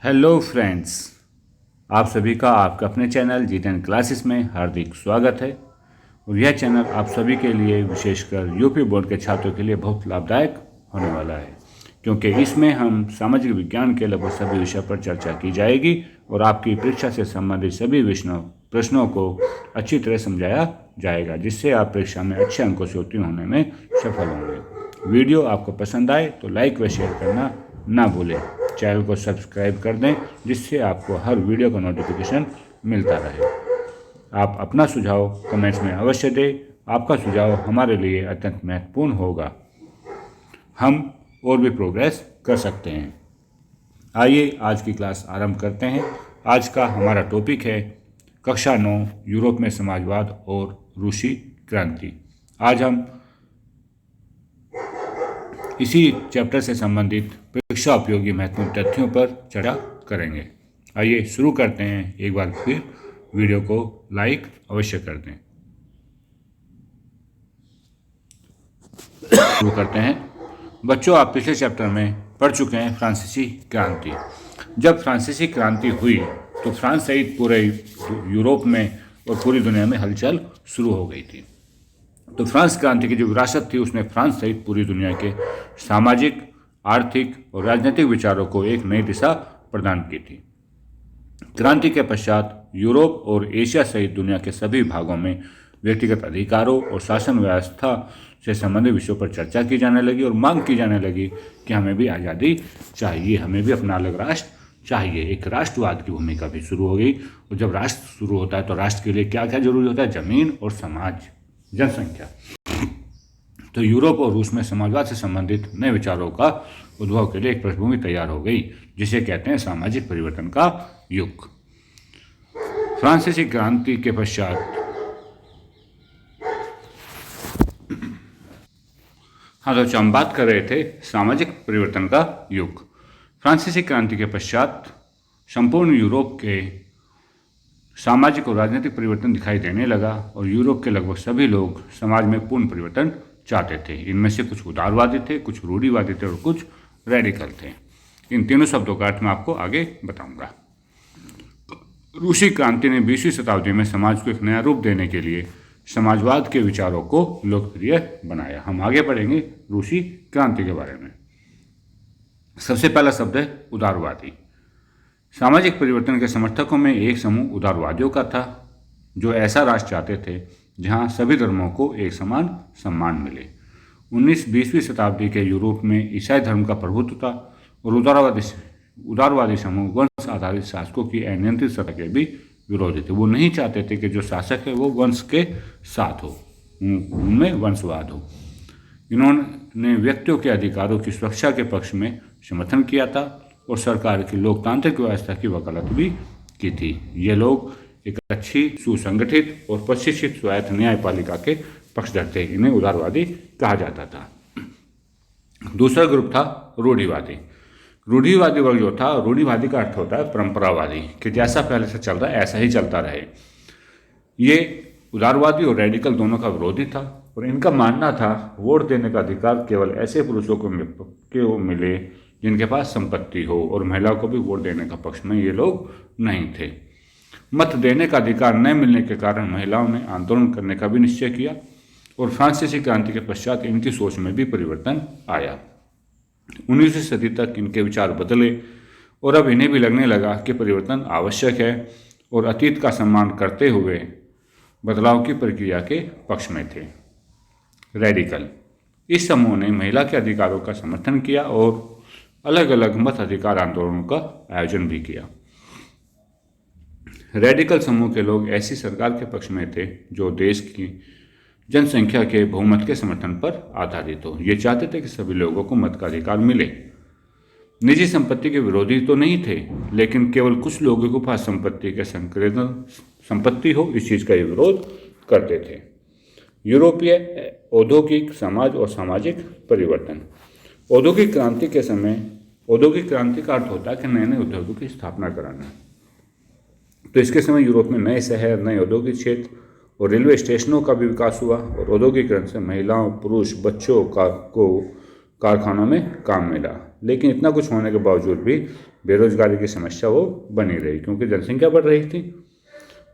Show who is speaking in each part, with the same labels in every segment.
Speaker 1: Hello friends, आप सभी का आपका अपने चैनल जी10 क्लासेस में हार्दिक स्वागत है। और यह चैनल आप सभी के लिए, विशेषकर यूपी बोर्ड के छात्रों के लिए बहुत लाभदायक होने वाला है, क्योंकि इसमें हम सामाजिक विज्ञान के लगभग सभी विषय पर चर्चा की जाएगी और आपकी परीक्षा से संबंधित सभी प्रश्नों को अच्छी तरह समझाया जाएगा, जिससे आप परीक्षा में अच्छे अंकों से उत्तीर्ण होने में सफल होंगे। वीडियो आपको पसंद आए तो लाइक व शेयर करना ना भूलें। चैनल को सब्सक्राइब कर दें, जिससे आपको हर वीडियो का नोटिफिकेशन मिलता रहे। आप अपना सुझाव कमेंट्स में अवश्य दें। आपका सुझाव हमारे लिए अत्यंत महत्वपूर्ण होगा। हम और भी प्रोग्रेस कर सकते हैं। आइए आज की क्लास आरंभ करते हैं। आज का हमारा टॉपिक है कक्षा 9 यूरोप में समाजवाद और रूसी क्रांति। आज हम इसी चैप्टर से संबंधित परीक्षा उपयोगी महत्वपूर्ण तथ्यों पर चर्चा करेंगे। आइए शुरू करते हैं। एक बार फिर वीडियो को लाइक अवश्य कर दें। शुरू करते हैं। बच्चों, आप पिछले चैप्टर में पढ़ चुके हैं फ्रांसीसी क्रांति। जब फ्रांसीसी क्रांति हुई तो फ्रांस सहित पूरे यूरोप में और पूरी दुनिया में हलचल शुरू हो गई थी। तो फ्रांस क्रांति की जो विरासत थी, उसने फ्रांस सहित पूरी दुनिया के सामाजिक, आर्थिक और राजनीतिक विचारों को एक नई दिशा प्रदान की थी। क्रांति के पश्चात यूरोप और एशिया सहित दुनिया के सभी भागों में व्यक्तिगत अधिकारों और शासन व्यवस्था से संबंधित विषयों पर चर्चा की जाने लगी और मांग की जाने लगी कि हमें भी आज़ादी चाहिए, हमें भी अपना अलग राष्ट्र चाहिए। एक राष्ट्रवाद की भूमिका भी शुरू हो गई। और जब राष्ट्र शुरू होता है तो राष्ट्र के लिए क्या क्या जरूरी होता है? ज़मीन और समाज, जनसंख्या। तो यूरोप और रूस में समाजवाद से संबंधित नए विचारों का उद्भव के लिए एक पृष्ठभूमि तैयार हो गई, जिसे कहते हैं सामाजिक परिवर्तन का युग। फ्रांसीसी क्रांति के पश्चात तो हम बात कर रहे थे सामाजिक परिवर्तन का युग। फ्रांसीसी क्रांति के पश्चात संपूर्ण यूरोप के सामाजिक और राजनीतिक परिवर्तन दिखाई देने लगा और यूरोप के लगभग सभी लोग समाज में पूर्ण परिवर्तन चाहते थे। इनमें से कुछ उदारवादी थे, कुछ रूढ़िवादी थे और कुछ रेडिकल थे। इन तीनों शब्दों का अर्थ मैं आपको आगे बताऊंगा। रूसी क्रांति ने 20वीं शताब्दी में समाज को एक नया रूप देने के लिए समाजवाद के विचारों को लोकप्रिय बनाया। हम आगे बढ़ेंगे रूसी क्रांति के बारे में। सबसे पहला शब्द है उदारवादी। सामाजिक परिवर्तन के समर्थकों में एक समूह उदारवादियों का था, जो ऐसा राष्ट्र चाहते थे जहां सभी धर्मों को एक समान सम्मान मिले। 19-20वीं शताब्दी के यूरोप में ईसाई धर्म का प्रभुत्व था और उदारवादी समूह वंश आधारित शासकों की अनियंत्रित सत्ता के भी विरोधी थे। वो नहीं चाहते थे कि जो शासक है वो वंश के साथ हो, उनमें वंशवाद हो। इन्होंने व्यक्तियों के अधिकारों की सुरक्षा के पक्ष में समर्थन किया था और सरकार की लोकतांत्रिक व्यवस्था की वकालत भी की थी। ये लोग एक अच्छी, सुसंगठित और प्रशिक्षित स्वायत्त न्यायपालिका के पक्षधर थे। इन्हें उदारवादी कहा जाता था। दूसरा ग्रुप था रूढ़िवादी। रूढ़िवादी वर्ग जो था, रूढ़िवादी का अर्थ होता है परंपरावादी, कि जैसा पहले से चल रहा है ऐसा ही चलता रहे। ये उदारवादी और रेडिकल दोनों का विरोधी था और इनका मानना था वोट देने का अधिकार केवल ऐसे पुरुषों को मिले जिनके पास संपत्ति हो, और महिलाओं को भी वोट देने का पक्ष में ये लोग नहीं थे। मत देने का अधिकार न मिलने के कारण महिलाओं ने आंदोलन करने का भी निश्चय किया और फ्रांसीसी क्रांति के पश्चात इनकी सोच में भी परिवर्तन आया। 19वीं सदी तक इनके विचार बदले और अब इन्हें भी लगने लगा कि परिवर्तन आवश्यक है और अतीत का सम्मान करते हुए बदलाव की प्रक्रिया के पक्ष में थे। रेडिकल। इस समूह ने महिला के अधिकारों का समर्थन किया और अलग अलग मत अधिकार आंदोलनों का आयोजन भी किया। रेडिकल समूह के लोग ऐसी सरकार के पक्ष में थे जो देश की जनसंख्या के बहुमत के समर्थन पर आधारित हो। ये चाहते थे कि सभी लोगों को मत का अधिकार मिले। निजी संपत्ति के विरोधी तो नहीं थे, लेकिन केवल कुछ लोगों के पास संपत्ति के संपत्ति हो, इस चीज़ का ये विरोध करते थे। यूरोपीय औद्योगिक, समाज और सामाजिक परिवर्तन। औद्योगिक क्रांति के समय, औद्योगिक क्रांति का अर्थ होता है कि नए नए उद्योगों की स्थापना कराना। तो इसके समय यूरोप में नए शहर, नए औद्योगिक क्षेत्र और रेलवे स्टेशनों का भी विकास हुआ और औद्योगिकरण से महिलाओं, पुरुष, बच्चों को कारखानों में काम मिला। लेकिन इतना कुछ होने के बावजूद भी बेरोजगारी की समस्या वो बनी रही, क्योंकि जनसंख्या बढ़ रही थी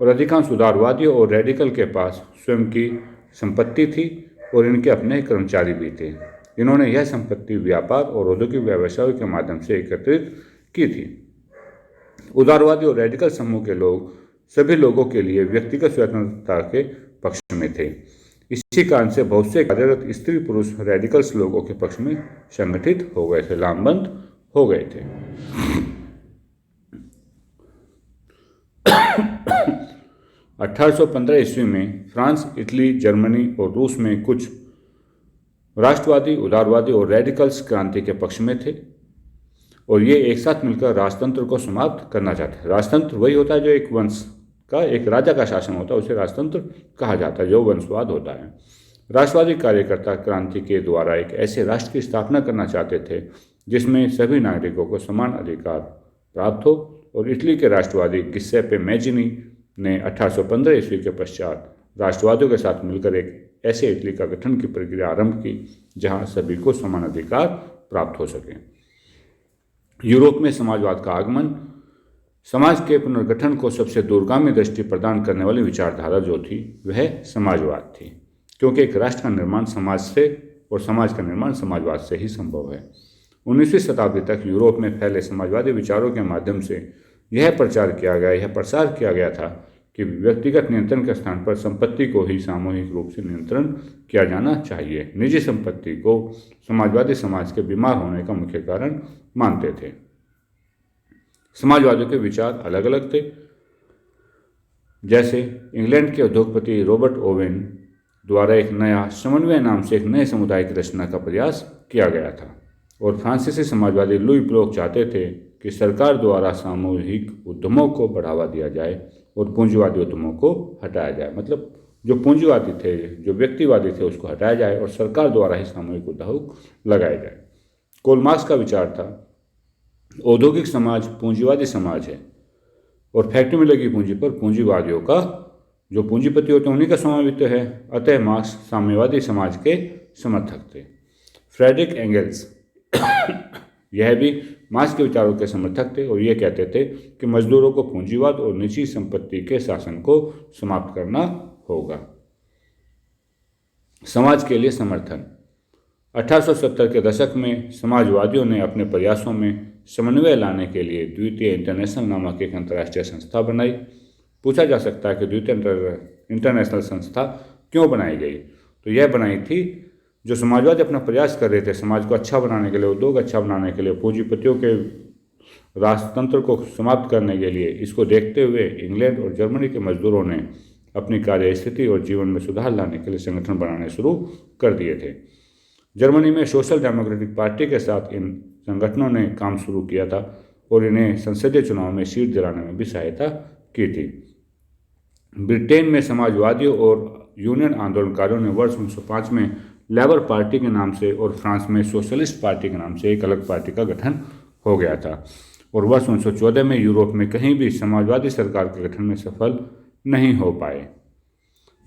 Speaker 1: और अधिकांश उदारवादियों और रेडिकल के पास स्वयं की संपत्ति थी और इनके अपने कर्मचारी भी थे। इन्होंने यह संपत्ति व्यापार और औद्योगिक व्यवसायों के माध्यम से एकत्रित की थी। उदारवादी और रेडिकल समूह के लोग सभी लोगों के लिए व्यक्तिगत स्वतंत्रता के पक्ष में थे। इसी कारण से बहुत से कार्यरत स्त्री पुरुष रेडिकल्स लोगों के पक्ष में संगठित हो गए थे, लामबंद हो गए थे। 1815 ईस्वी में फ्रांस, इटली, जर्मनी और रूस में कुछ राष्ट्रवादी, उदारवादी और रेडिकल्स क्रांति के पक्ष में थे और ये एक साथ मिलकर राजतंत्र को समाप्त करना चाहते हैं। राजतंत्र वही होता है जो एक वंश का, एक राजा का शासन होता है, उसे राजतंत्र कहा जाता है, जो वंशवाद होता है। राष्ट्रवादी कार्यकर्ता क्रांति के द्वारा एक ऐसे राष्ट्र की स्थापना करना चाहते थे जिसमें सभी नागरिकों को समान अधिकार प्राप्त हो और इटली के राष्ट्रवादी गिसेप्पे मैजिनी ने 1815 ईस्वी के पश्चात राष्ट्रवादियों के साथ मिलकर एक ऐसे इटली का गठन की प्रक्रिया आरंभ की जहां सभी को समान अधिकार प्राप्त हो सके। यूरोप में समाजवाद का आगमन समाज के पुनर्गठन को सबसे दूरगामी दृष्टि प्रदान करने वाली विचारधारा जो थी वह समाजवाद थी, क्योंकि एक राष्ट्र का निर्माण समाज से और समाज का निर्माण समाजवाद से ही संभव है। 19वीं शताब्दी तक यूरोप में फैले समाजवादी विचारों के माध्यम से यह प्रसार किया गया था कि व्यक्तिगत नियंत्रण के स्थान पर संपत्ति को ही सामूहिक रूप से नियंत्रण किया जाना चाहिए। निजी संपत्ति को समाजवादी समाज के बीमार होने का मुख्य कारण मानते थे। समाजवादियों के विचार अलग अलग थे। जैसे इंग्लैंड के उद्योगपति रॉबर्ट ओवेन द्वारा एक नया समन्वय नाम से एक नए समुदाय की रचना का प्रयास किया गया था और फ्रांसीसी समाजवादी लुई ब्लॉक चाहते थे कि सरकार द्वारा सामूहिक उद्यमों को बढ़ावा दिया जाए और पूंजीवादी उद्यमों को हटाया जाए। मतलब जो पूंजीवादी थे, जो व्यक्तिवादी थे, उसको हटाया जाए और सरकार द्वारा ही सामूहिक उद्योग लगाए जाए। कार्ल मार्क्स का विचार था औद्योगिक समाज पूंजीवादी समाज है और फैक्ट्री में लगी पूंजी पर पूंजीवादियों का, जो पूंजीपति होते हैं उन्हीं का स्वामित्व है। अतः मार्क्स साम्यवादी समाज के समर्थक थे। फ्रेडरिक एंगल्स यह भी मार्क्स के विचारों के समर्थक थे और ये कहते थे कि मजदूरों को पूंजीवाद और निजी संपत्ति के शासन को समाप्त करना होगा। समाज के लिए समर्थन 1870 के दशक में समाजवादियों ने अपने प्रयासों में समन्वय लाने के लिए द्वितीय इंटरनेशनल नामक एक अंतर्राष्ट्रीय संस्था बनाई। पूछा जा सकता है कि द्वितीय इंटरनेशनल संस्था क्यों बनाई गई? तो यह बनाई थी जो समाजवादी अपना प्रयास कर रहे थे समाज को अच्छा बनाने के लिए, उद्योग अच्छा बनाने के लिए, पूंजीपतियों के राजतंत्र को समाप्त करने के लिए। इसको देखते हुए इंग्लैंड और जर्मनी के मजदूरों ने अपनी कार्य स्थिति और जीवन में सुधार लाने के लिए संगठन बनाने शुरू कर दिए थे। जर्मनी में सोशल डेमोक्रेटिक पार्टी के साथ इन संगठनों ने काम शुरू किया था और इन्हें संसदीय चुनाव में सीट दिलाने में भी सहायता की थी। ब्रिटेन में समाजवादियों और यूनियन आंदोलनकारियों ने वर्ष 1905 में लेबर पार्टी के नाम से और फ्रांस में सोशलिस्ट पार्टी के नाम से एक अलग पार्टी का गठन हो गया था और वर्ष 1914 में यूरोप में कहीं भी समाजवादी सरकार के गठन में सफल नहीं हो पाए,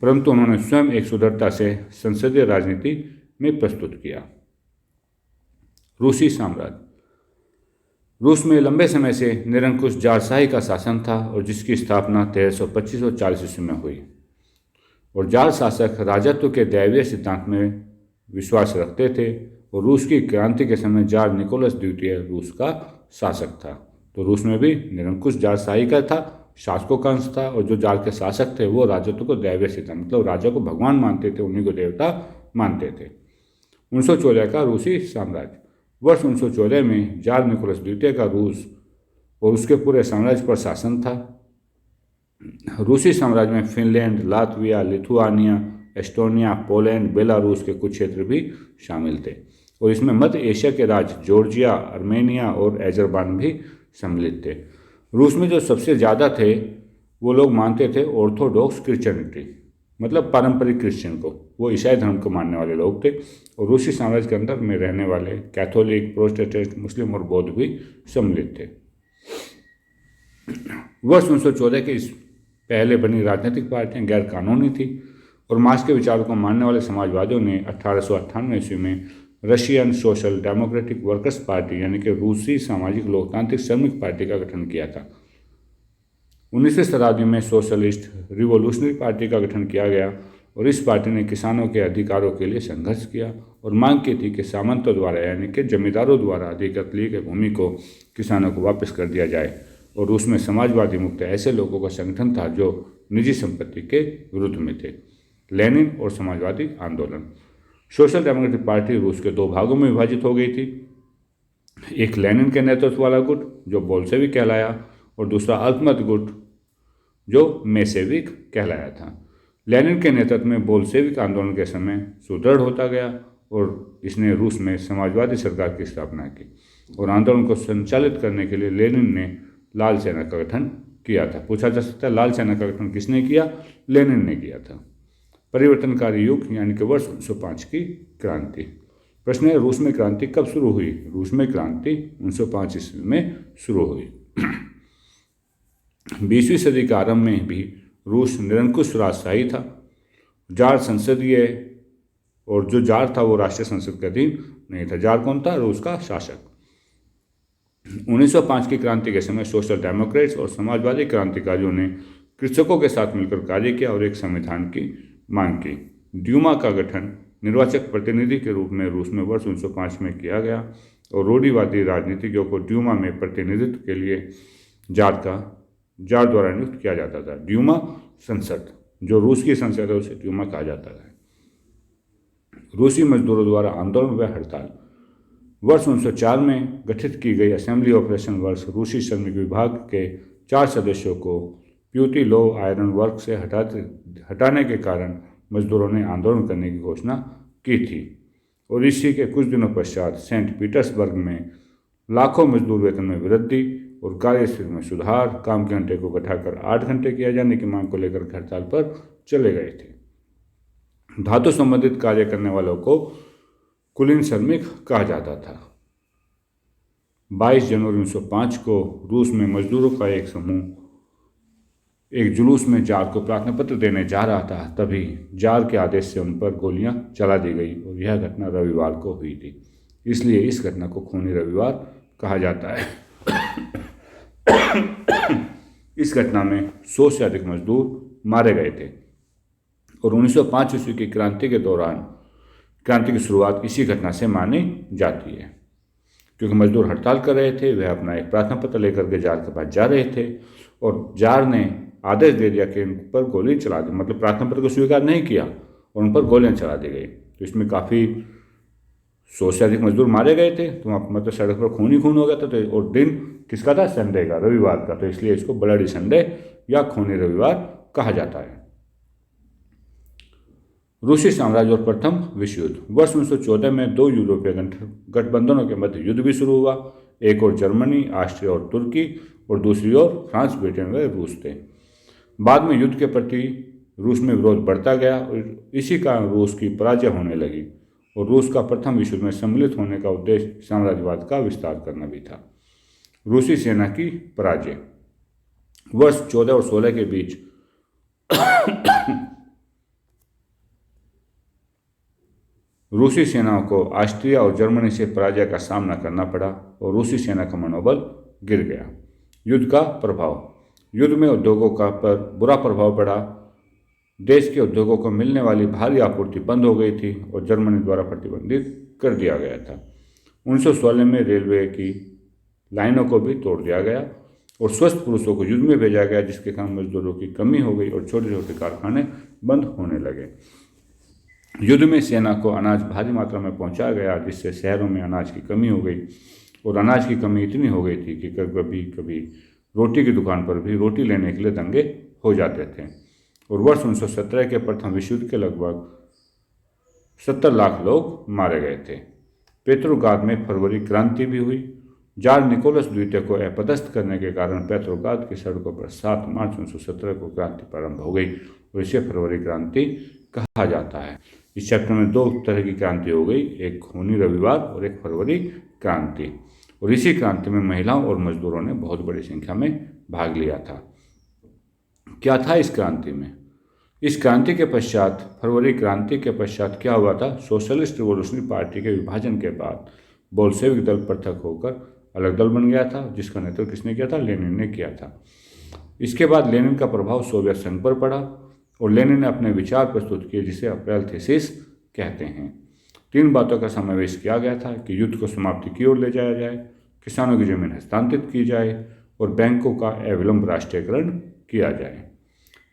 Speaker 1: परंतु उन्होंने स्वयं एक सुदृढ़ता से संसदीय राजनीति में प्रस्तुत किया। रूसी साम्राज्य रूस में लंबे समय से निरंकुश जारशाही का शासन था और जिसकी स्थापना 1325 और 40 ईस्वी में हुई और जार शासक राजत्व के दैवीय सिद्धांत में विश्वास रखते थे और रूस की क्रांति के समय जार निकोलस द्वितीय रूस का शासक था। तो रूस में भी निरंकुश जारशाही का था, शासकों का अंश था और जो जार के शासक थे वो राजत्व को दैवीय सिद्धांत, मतलब राजा को भगवान मानते थे, उन्हीं को देवता मानते थे। 1914 का रूसी साम्राज्य वर्ष 1914 में जार निकोलस द्वितीय का रूस और उसके पूरे साम्राज्य पर शासन था। रूसी साम्राज्य में Finland, Latvia, Lithuania, Estonia, Poland, Belarus के कुछ क्षेत्र भी शामिल थे और इसमें मध्य एशिया के राज्य जॉर्जिया, आर्मेनिया और एजरबान भी सम्मिलित थे। रूस में जो सबसे ज़्यादा थे वो लोग मानते थे ऑर्थोडॉक्स क्रिश्चियनिटी, मतलब पारंपरिक क्रिश्चियन को, वो ईसाई धर्म को मानने वाले लोग थे और रूसी साम्राज्य के अंदर में रहने वाले कैथोलिक, प्रोटेस्टेंट, मुस्लिम और बौद्ध भी सम्मिलित थे। वर्ष 1914 के इस पहले बनी राजनीतिक पार्टियां गैर कानूनी थी और मार्क्स के विचारों को मानने वाले समाजवादियों ने 1898 ईस्वी में Russian social democratic workers party यानी कि रूसी सामाजिक लोकतांत्रिक श्रमिक पार्टी का गठन किया था। 19वीं शताब्दी में सोशलिस्ट रिवॉल्यूशनरी पार्टी का गठन किया गया और इस पार्टी ने किसानों के अधिकारों के लिए संघर्ष किया और मांग की थी कि सामंतों द्वारा यानी कि जमींदारों द्वारा अधिकृत ली गई भूमि को किसानों को वापस कर दिया जाए। और रूस में समाजवादी मुक्त ऐसे लोगों का संगठन था जो निजी संपत्ति के विरुद्ध में थे। लेनिन और समाजवादी आंदोलन। सोशल डेमोक्रेटिक पार्टी रूस के दो भागों में विभाजित हो गई थी। एक लेनिन के नेतृत्व वाला गुट जो बोल्शेविक कहलाया और दूसरा अल्पमत गुट जो मेसेविक कहलाया था। लेनिन के नेतृत्व में बोल्शेविक आंदोलन के समय सुदृढ़ होता गया और इसने रूस में समाजवादी सरकार की स्थापना की और आंदोलन को संचालित करने के लिए लेनिन ने लाल सेना का गठन किया था। पूछा जा सकता है लाल सेना का गठन किसने किया? लेनिन ने किया था। परिवर्तनकारी युग यानी कि वर्ष 1905 की क्रांति। प्रश्न है रूस में क्रांति कब शुरू हुई? रूस में क्रांति 1905 ईस्वी में शुरू हुई। 20वीं सदी के आरंभ में भी रूस निरंकुश राजशाही था। जार संसदीय और जो जार था वो राष्ट्रीय संसद के अधीन नहीं था। जार कौन था? रूस का शासक। 1905 की क्रांति के समय सोशल डेमोक्रेट्स और समाजवादी क्रांतिकारियों ने कृषकों के साथ मिलकर कार्य किया और एक संविधान की मांग की। ड्यूमा का गठन निर्वाचक प्रतिनिधि के रूप में रूस में वर्ष 1905 में किया गया और रूढ़िवादी राजनीतिज्ञों को ड्यूमा में प्रतिनिधित्व के लिए जार द्वारा नियुक्त किया जाता था। ड्यूमा संसद, जो रूस की संसद है उसे ड्यूमा कहा जाता है। रूसी मजदूरों द्वारा आंदोलन व हड़ताल। वर्ष 1904 में गठित की गई असेंबली ऑपरेशन वर्ष रूसी श्रमिक विभाग के 4 सदस्यों को प्यूटी लो आयरन वर्क से हटाने के कारण मजदूरों ने आंदोलन करने की घोषणा की थी और इसी के कुछ दिनों पश्चात सेंट पीटर्सबर्ग में लाखों मजदूर वेतन में वृद्धि और कार्यस्थिति में सुधार, काम के घंटे को घटाकर 8 घंटे किया जाने की मांग को लेकर हड़ताल पर चले गए थे। धातु संबंधित कार्य करने वालों को कुलीन श्रमिक कहा जाता था। 22 जनवरी 1905 को रूस में मजदूरों का एक समूह एक जुलूस में जार को प्रार्थना पत्र देने जा रहा था, तभी जार के आदेश से उन पर गोलियां चला दी गई और यह घटना रविवार को हुई थी, इसलिए इस घटना को खूनी रविवार कहा जाता है। इस घटना में 100 से अधिक मजदूर मारे गए थे और 1905 ईस्वी की क्रांति के दौरान क्रांति की शुरुआत इसी घटना से मानी जाती है, क्योंकि मजदूर हड़ताल कर रहे थे। वह अपना एक प्रार्थना पत्र लेकर के जार के पास जा रहे थे और जार ने आदेश दे दिया कि उन पर गोली चला दी, मतलब प्रार्थना पत्र को स्वीकार नहीं किया और उन पर गोलियां चला दी गई। तो इसमें काफ़ी 100 से अधिक मजदूर मारे गए थे। तो मतलब सड़क पर खून ही खून हो गया था। तो और दिन किसका था? संडे का, रविवार का। तो इसलिए इसको ब्लडी संडे या खूनी रविवार कहा जाता है। रूसी साम्राज्य और प्रथम विश्व युद्ध। वर्ष 1914 में 2 यूरोपीय गठबंधनों के मध्य युद्ध भी शुरू हुआ। एक और जर्मनी, ऑस्ट्रिया और तुर्की और दूसरी ओर फ्रांस, ब्रिटेन व रूस थे। बाद में युद्ध के प्रति रूस में विरोध बढ़ता गया और इसी कारण रूस की पराजय होने लगी और रूस का प्रथम विश्व युद्ध में सम्मिलित होने का उद्देश्य साम्राज्यवाद का विस्तार करना भी था। रूसी सेना की पराजय। वर्ष 14 और 16 के बीच रूसी सेनाओं को ऑस्ट्रिया और जर्मनी से पराजय का सामना करना पड़ा और रूसी सेना का मनोबल गिर गया। युद्ध का प्रभाव। युद्ध में उद्योगों का पर बुरा प्रभाव पड़ा। देश के उद्योगों को मिलने वाली भारी आपूर्ति बंद हो गई थी और जर्मनी द्वारा प्रतिबंधित कर दिया गया था। 1916 में रेलवे की लाइनों को भी तोड़ दिया गया और स्वस्थ पुरुषों को युद्ध में भेजा गया, जिसके कारण मजदूरों की कमी हो गई और छोटे छोटे कारखाने बंद होने लगे। युद्ध में सेना को अनाज भारी मात्रा में पहुंचाया गया, जिससे शहरों में अनाज की कमी हो गई और अनाज की कमी इतनी हो गई थी कि कभी कभी रोटी की दुकान पर भी रोटी लेने के लिए दंगे हो जाते थे। और वर्ष 1917 के प्रथम विश्व युद्ध के लगभग 70 लाख लोग मारे गए थे। पेट्रोग्राद में फरवरी क्रांति भी हुई। जार निकोलस द्वितीय को अपदस्थ करने के कारण पेट्रोग्राद की सड़कों पर 7 मार्च 1917 को क्रांति प्रारंभ हो गई और इसे फरवरी क्रांति कहा जाता है। इस चैप्टर में 2 तरह की क्रांति हो गई, एक खूनी रविवार और एक फरवरी क्रांति। और इसी क्रांति में महिलाओं और मजदूरों ने बहुत बड़ी संख्या में भाग लिया था। क्या था इस क्रांति में? इस क्रांति के पश्चात, फरवरी क्रांति के पश्चात क्या हुआ था? सोशलिस्ट रिवोल्यूशनरी पार्टी के विभाजन के बाद बोल्शेविक दल पृथक होकर अलग दल बन गया था, जिसका नेतृत्व किसने किया था? लेनिन ने किया था। इसके बाद लेनिन का प्रभाव सोवियत संघ पर पड़ा और लेनिन ने अपने विचार प्रस्तुत किए, जिसे अप्रैल थीसिस कहते हैं। 3 बातों का समावेश किया गया था कि युद्ध को समाप्ति की ओर ले जाया जाए, किसानों की जमीन हस्तांतरित की जाए और बैंकों का अविलंब राष्ट्रीयकरण किया जाए।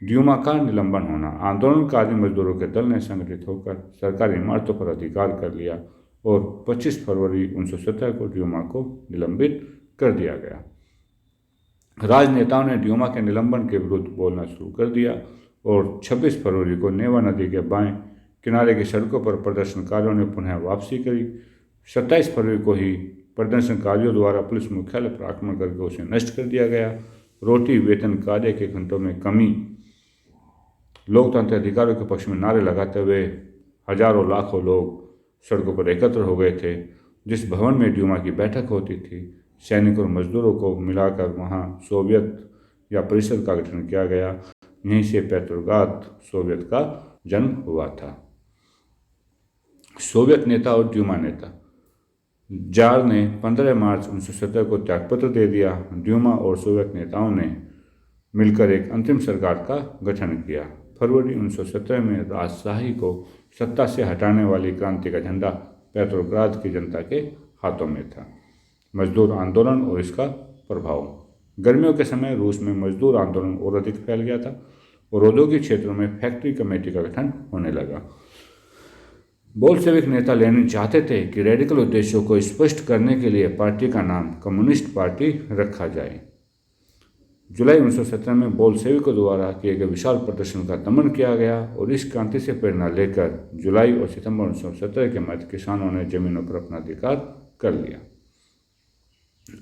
Speaker 1: ड्यूमा का निलंबन होना। आंदोलनकारी मजदूरों के दल ने संगठित होकर सरकारी इमारतों पर अधिकार कर लिया और 25 फरवरी 1917 को ड्यूमा को निलंबित कर दिया गया। राजनेताओं ने ड्यूमा के निलंबन के विरुद्ध बोलना शुरू कर दिया और 26 फरवरी को नेवा नदी के बाएं किनारे की सड़कों पर प्रदर्शनकारियों ने पुनः वापसी करी। 27 फरवरी को ही प्रदर्शनकारियों द्वारा पुलिस मुख्यालय पर आक्रमण करके उसे नष्ट कर दिया गया। रोटी वेतन कार्य के घंटों में कमी, लोकतांत्रिक अधिकारों के पक्ष में नारे लगाते हुए हजारों लाखों लोग सड़कों पर एकत्र हो गए थे। जिस भवन में ड्यूमा की बैठक होती थी, सैनिकों और मजदूरों को मिलाकर वहाँ सोवियत या परिषद का गठन किया गया। यहीं से पेट्रोग्राद सोवियत का जन्म हुआ था। सोवियत नेता और ड्यूमा नेता। जार ने 15 मार्च 1917 को त्यागपत्र दे दिया। ड्यूमा और सोवियत नेताओं ने मिलकर एक अंतरिम सरकार का गठन किया। फरवरी 1917 में राजशाही को सत्ता से हटाने वाली क्रांति का झंडा पेट्रोग्राद की जनता के हाथों में था। मजदूर आंदोलन और इसका प्रभाव। गर्मियों के समय रूस में मजदूर आंदोलन और अधिक फैल गया था और औद्योगिक क्षेत्रों में फैक्ट्री कमेटी का गठन होने लगा। बोल्शेविक नेता लेनिन चाहते थे कि रेडिकल उद्देश्यों को स्पष्ट करने के लिए पार्टी का नाम कम्युनिस्ट पार्टी रखा जाए। जुलाई 1917 में बोल्शेविकों द्वारा किए गए विशाल प्रदर्शन का दमन किया गया और इस क्रांति से प्रेरणा लेकर जुलाई और सितंबर 1917 के मध्य किसानों ने जमीनों पर अपना अधिकार कर लिया।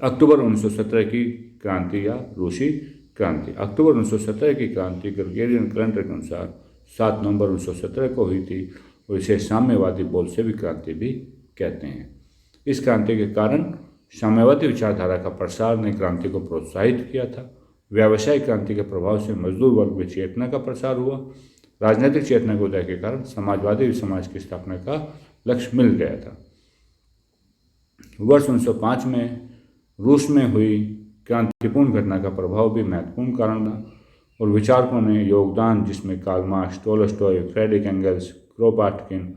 Speaker 1: अक्टूबर 1917 की क्रांति या रूसी क्रांति। अक्टूबर 1917 की क्रांति ग्रेगोरियन कैलेंडर के अनुसार 7 नवंबर 1917 को हुई थी और इसे साम्यवादी बोल्शेविक क्रांति भी कहते हैं। इस क्रांति के कारण साम्यवादी विचारधारा का प्रसार ने क्रांति को प्रोत्साहित किया था। व्यावसायिक क्रांति के प्रभाव से मजदूर वर्ग में चेतना का प्रसार हुआ। राजनीतिक चेतना के उदय के कारण समाजवादी समाज की स्थापना का लक्ष्य मिल गया था। वर्ष 1905 में रूस में हुई क्रांतिपूर्ण घटना का प्रभाव भी महत्वपूर्ण कारण था और विचारकों ने योगदान, जिसमें Karl Marx, Tolstoy, Friedrich Engels, Kropotkin,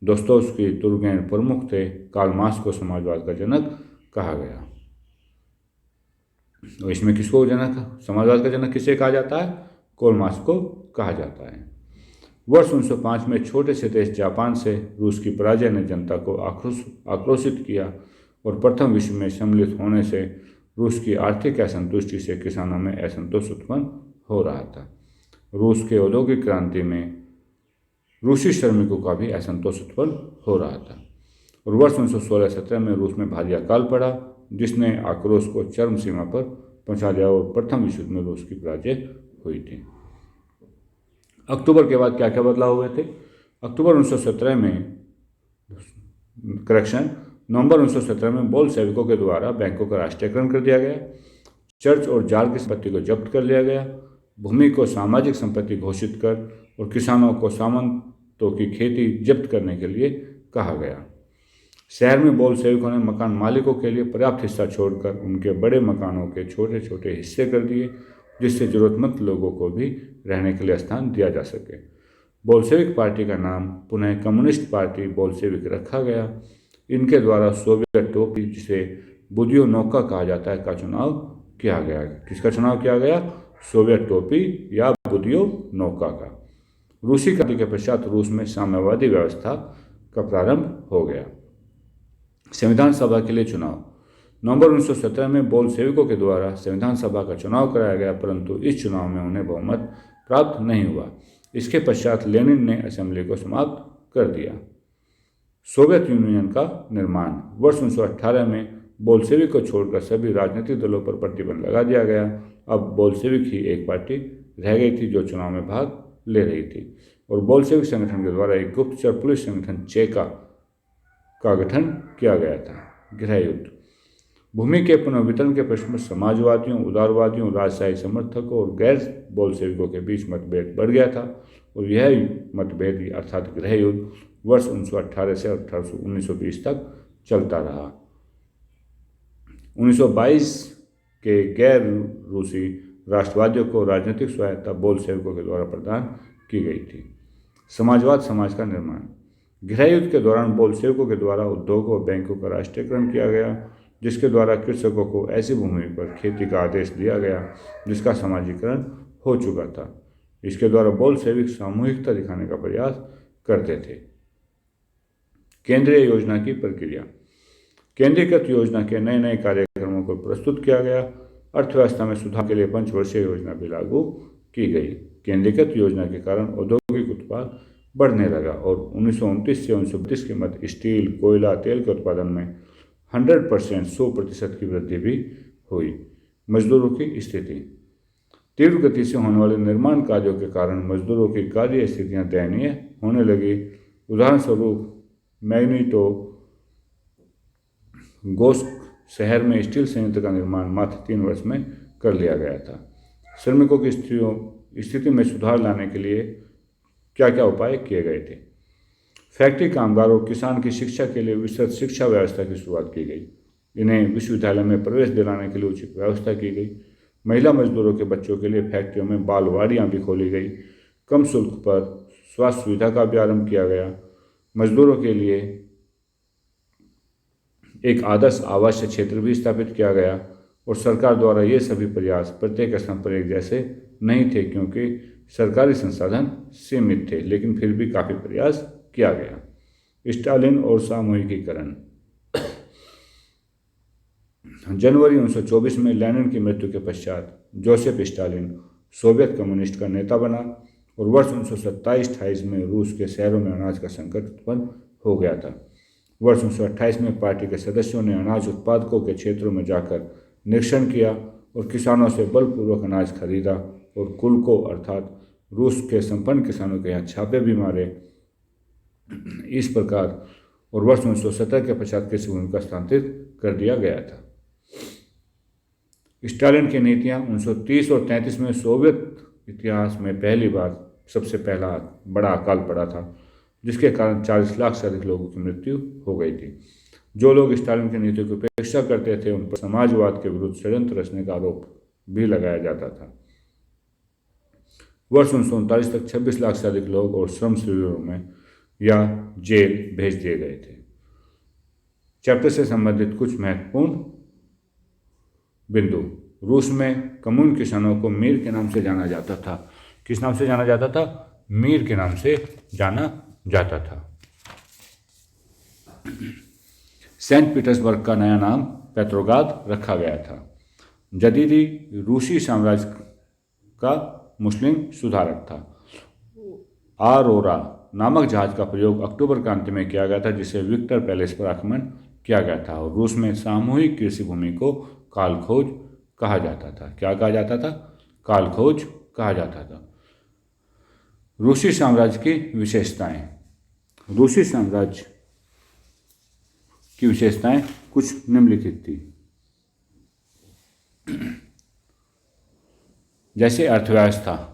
Speaker 1: Dostoevsky, Turgenev प्रमुख थे। कार्ल मार्क्स को समाजवाद का जनक कहा गया। और इसमें किसको जनक, समाजवाद का जनक किसे कहा जाता है? कार्ल मार्क्स को कहा जाता है। वर्ष 1905 में छोटे से देश जापान से रूस की पराजय ने जनता को आक्रोशित किया और प्रथम विश्व में सम्मिलित होने से रूस की आर्थिक असंतुष्टि से किसानों में असंतोष उत्पन्न हो रहा था। रूस के औद्योगिक क्रांति में रूसी श्रमिकों का भी असंतोष उत्पन्न हो रहा था और वर्ष 1916-17 में रूस में भारी अकाल पड़ा, जिसने आक्रोश को चरम सीमा पर पहुंचा दिया और प्रथम विश्व युद्ध में रूस की पराजय हुई थी। अक्टूबर के बाद क्या क्या बदलाव हुए थे? अक्टूबर 1917 में नवंबर 1917 में बोल्शेविकों के द्वारा बैंकों का राष्ट्रीयकरण कर दिया गया। चर्च और जार की संपत्ति को जब्त कर लिया गया। भूमि को सामाजिक संपत्ति घोषित कर और किसानों को सामंतों की खेती जब्त करने के लिए कहा गया। शहर में बोल्शेविकों ने मकान मालिकों के लिए पर्याप्त हिस्सा छोड़कर उनके बड़े मकानों के छोटे छोटे हिस्से कर दिए, जिससे जरूरतमंद लोगों को भी रहने के लिए स्थान दिया जा सके। बोल्शेविक पार्टी का नाम पुनः कम्युनिस्ट पार्टी बोल्शेविक रखा गया। इनके द्वारा सोवियत टोपी, जिसे बुदियोनोका कहा जाता है, का चुनाव किया गया। किसका चुनाव किया गया? सोवियत टोपी या बुदियोनोका का। रूसी क्रांति के पश्चात रूस में साम्यवादी व्यवस्था का प्रारंभ हो गया। संविधान सभा के लिए चुनाव। नवंबर 1917 में बोल्शेविकों के द्वारा संविधान सभा का चुनाव कराया गया, परंतु इस चुनाव में उन्हें बहुमत प्राप्त नहीं हुआ। इसके पश्चात लेनिन ने असेंबली को समाप्त कर दिया। सोवियत यूनियन का निर्माण। वर्ष 1918 में बोल्शेविक को छोड़कर सभी राजनीतिक दलों पर प्रतिबंध लगा दिया गया। अब बोल्शेविक ही एक पार्टी रह गई थी जो चुनाव में भाग ले रही थी और बोल्शेविक संगठन के द्वारा एक गुप्तचर पुलिस संगठन चेका का गठन किया गया था। गृह युद्ध। भूमि के पुनर्वितरण के प्रश्न में समाजवादियों, उदारवादियों, राजशाही समर्थकों और गैर बोल्शेविकों के बीच मतभेद बढ़ गया था और यह मतभेद अर्थात गृह युद्ध वर्ष 1918 से 1920 तक चलता रहा। 1922 के गैर रूसी राष्ट्रवादियों को राजनीतिक स्वायत्ता बोल्शेविकों के द्वारा प्रदान की गई थी। समाजवाद समाज का निर्माण। गृह युद्ध के दौरान बोल्शेविकों के द्वारा उद्योगों और बैंकों का राष्ट्रीयकरण किया गया, जिसके द्वारा कृषकों को ऐसी भूमि पर खेती का आदेश दिया गया जिसका समाजीकरण हो चुका था। इसके द्वारा बोल्शेविक सामूहिकता दिखाने का प्रयास करते थे। केंद्रीय योजना की प्रक्रिया। केंद्रीकृत योजना के नए नए कार्यक्रमों को प्रस्तुत किया गया। अर्थव्यवस्था में सुधार के लिए पंचवर्षीय योजना भी लागू की गई। केंद्रीकृत योजना के कारण औद्योगिक उत्पाद बढ़ने लगा और 1929 से 1932 के मध्य स्टील, कोयला, तेल के उत्पादन में 100% की वृद्धि भी हुई। मजदूरों की स्थिति। तीव्र गति से होने वाले निर्माण कार्यों के कारण मजदूरों की कार्य स्थितियां दयनीय होने लगी। उदाहरण स्वरूप मैग्नीटो गोस्क शहर में स्टील संयंत्र का निर्माण मात्र 3 वर्ष में कर लिया गया था। श्रमिकों की स्थिति में सुधार लाने के लिए क्या क्या उपाय किए गए थे? फैक्ट्री कामगारों और किसान की शिक्षा के लिए विस्तृत शिक्षा व्यवस्था की शुरुआत की गई। इन्हें विश्वविद्यालय में प्रवेश दिलाने के लिए उचित व्यवस्था की गई। महिला मजदूरों के बच्चों के लिए फैक्ट्रियों में बालवाड़ियाँ भी खोली गई। कम शुल्क पर स्वास्थ्य सुविधा का भी आरंभ किया गया। मजदूरों के लिए एक आदर्श आवासीय क्षेत्र भी स्थापित किया गया और सरकार द्वारा ये सभी प्रयास प्रत्येक स्थान पर एक जैसे नहीं थे, क्योंकि सरकारी संसाधन सीमित थे, लेकिन फिर भी काफ़ी प्रयास किया गया। स्टालिन और सामूहिकीकरण। जनवरी 1924 में लेनिन की मृत्यु के पश्चात जोसेफ स्टालिन सोवियत कम्युनिस्ट का नेता बना और वर्ष 1927-28 में रूस के शहरों में अनाज का संकट उत्पन्न हो गया था। वर्ष 1928 में पार्टी के सदस्यों ने अनाज उत्पादकों के क्षेत्रों में जाकर निरीक्षण किया और किसानों से बलपूर्वक अनाज खरीदा और कुल्को अर्थात रूस के संपन्न किसानों के यहाँ छापे भी मारे। इस प्रकार और वर्ष 1917 के पश्चात कृषि भूमि को स्थानांतरित कर दिया गया था। स्टालिन की नीतियाँ 1930 और 1933 में सोवियत इतिहास में पहली बार सबसे पहला बड़ा अकाल पड़ा था, जिसके कारण 40 लाख से अधिक लोगों की मृत्यु हो गई थी। जो लोग स्टालिन की नीतियों की उपेक्षा करते थे उन पर समाजवाद के विरुद्ध षड्यंत्र रचने का आरोप भी लगाया जाता था। वर्ष 1939 तक 26 लाख से अधिक लोग और श्रम शिविरों में या जेल भेज दिए गए थे। चैप्टर से संबंधित कुछ महत्वपूर्ण बिंदु। रूस में कम्यून किसानों को मीर के नाम से जाना जाता था। किस नाम से जाना जाता था? मीर के नाम से जाना जाता था। सेंट पीटर्सबर्ग का नया नाम पेट्रोग्राद रखा गया था। जदीदी रूसी साम्राज्य का मुस्लिम सुधारक था। आरोरा नामक जहाज का प्रयोग अक्टूबर क्रांति में किया गया था, जिसे विक्टर पैलेस पर आक्रमण किया गया था और रूस में सामूहिक कृषि भूमि को कालखोज कहा जाता था। क्या कहा जाता था? कालखोज कहा जाता था। रूसी साम्राज्य की विशेषताएं। रूसी साम्राज्य की विशेषताएं कुछ निम्नलिखित थी। जैसे अर्थव्यवस्था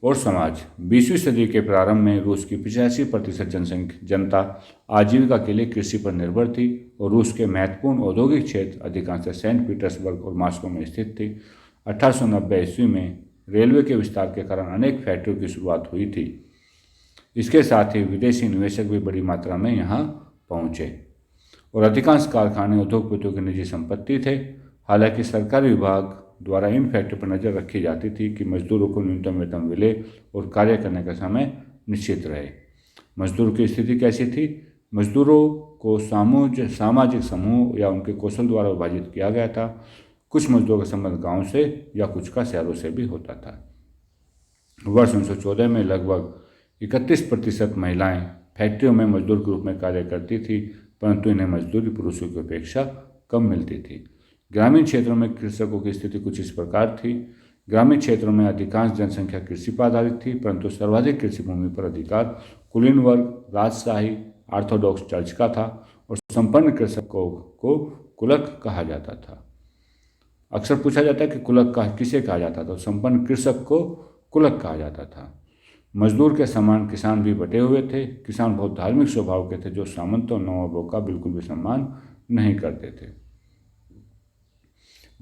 Speaker 1: और समाज। 20वीं सदी के प्रारंभ में रूस की 85% जनता आजीविका के लिए कृषि पर निर्भर थी और रूस के महत्वपूर्ण औद्योगिक क्षेत्र अधिकांश सेंट पीटर्सबर्ग और मॉस्को में स्थित थे। 1890 ईस्वी में रेलवे के विस्तार के कारण अनेक फैक्ट्रियों की शुरुआत हुई थी। इसके साथ ही विदेशी निवेशक भी बड़ी मात्रा में यहाँ पहुँचे और अधिकांश कारखाने उद्योगपतियों की निजी संपत्ति थे। हालांकि सरकारी विभाग द्वारा इन फैक्ट्री पर नज़र रखी जाती थी कि मजदूरों को न्यूनतम वेतन मिले और कार्य करने का समय निश्चित रहे। मजदूर की स्थिति कैसी थी? मजदूरों को सामाजिक समूह या उनके कौशल द्वारा विभाजित किया गया था। कुछ मजदूरों का संबंध गांव से या कुछ का शहरों से भी होता था। वर्ष 1914 में लगभग 31% महिलाएं फैक्ट्रियों में मजदूर के रूप में कार्य करती थी, परंतु इन्हें मजदूरी पुरुषों की अपेक्षा कम मिलती थी। ग्रामीण क्षेत्रों में कृषकों की स्थिति कुछ इस प्रकार थी। ग्रामीण क्षेत्रों में अधिकांश जनसंख्या कृषि पर आधारित थी, परंतु सर्वाधिक कृषि भूमि पर अधिकार कुलीन वर्ग, राजशाही, ऑर्थोडॉक्स चर्च का था और संपन्न कृषकों को कुलक कहा जाता था। अक्सर पूछा जाता है कि कुलक किसे कहा जाता था, तो संपन्न कृषक को कुलक कहा जाता था। मजदूर के समान किसान भी बटे हुए थे। किसान बहुत धार्मिक स्वभाव के थे, जो सामंतों और नवाबों का बिल्कुल भी सम्मान नहीं करते थे।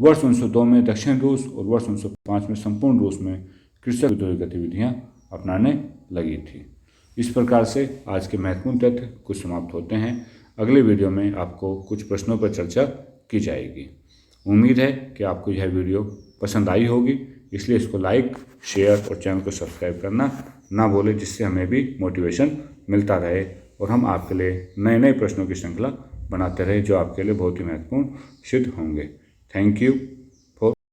Speaker 1: वर्ष 1902 में दक्षिण रूस और वर्ष 1905 में संपूर्ण रूस में कृषक विद्रोही गतिविधियां अपनाने लगी थी। इस प्रकार से आज के महत्वपूर्ण तथ्य कुछ समाप्त होते हैं। अगले वीडियो में आपको कुछ प्रश्नों पर चर्चा की जाएगी। उम्मीद है कि आपको यह वीडियो पसंद आई होगी, इसलिए इसको लाइक, शेयर और चैनल को सब्सक्राइब करना ना भूलें, जिससे हमें भी मोटिवेशन मिलता रहे और हम आपके लिए नए नए प्रश्नों की श्रृंखला बनाते रहे, जो आपके लिए बहुत ही महत्वपूर्ण सिद्ध होंगे। Thank you.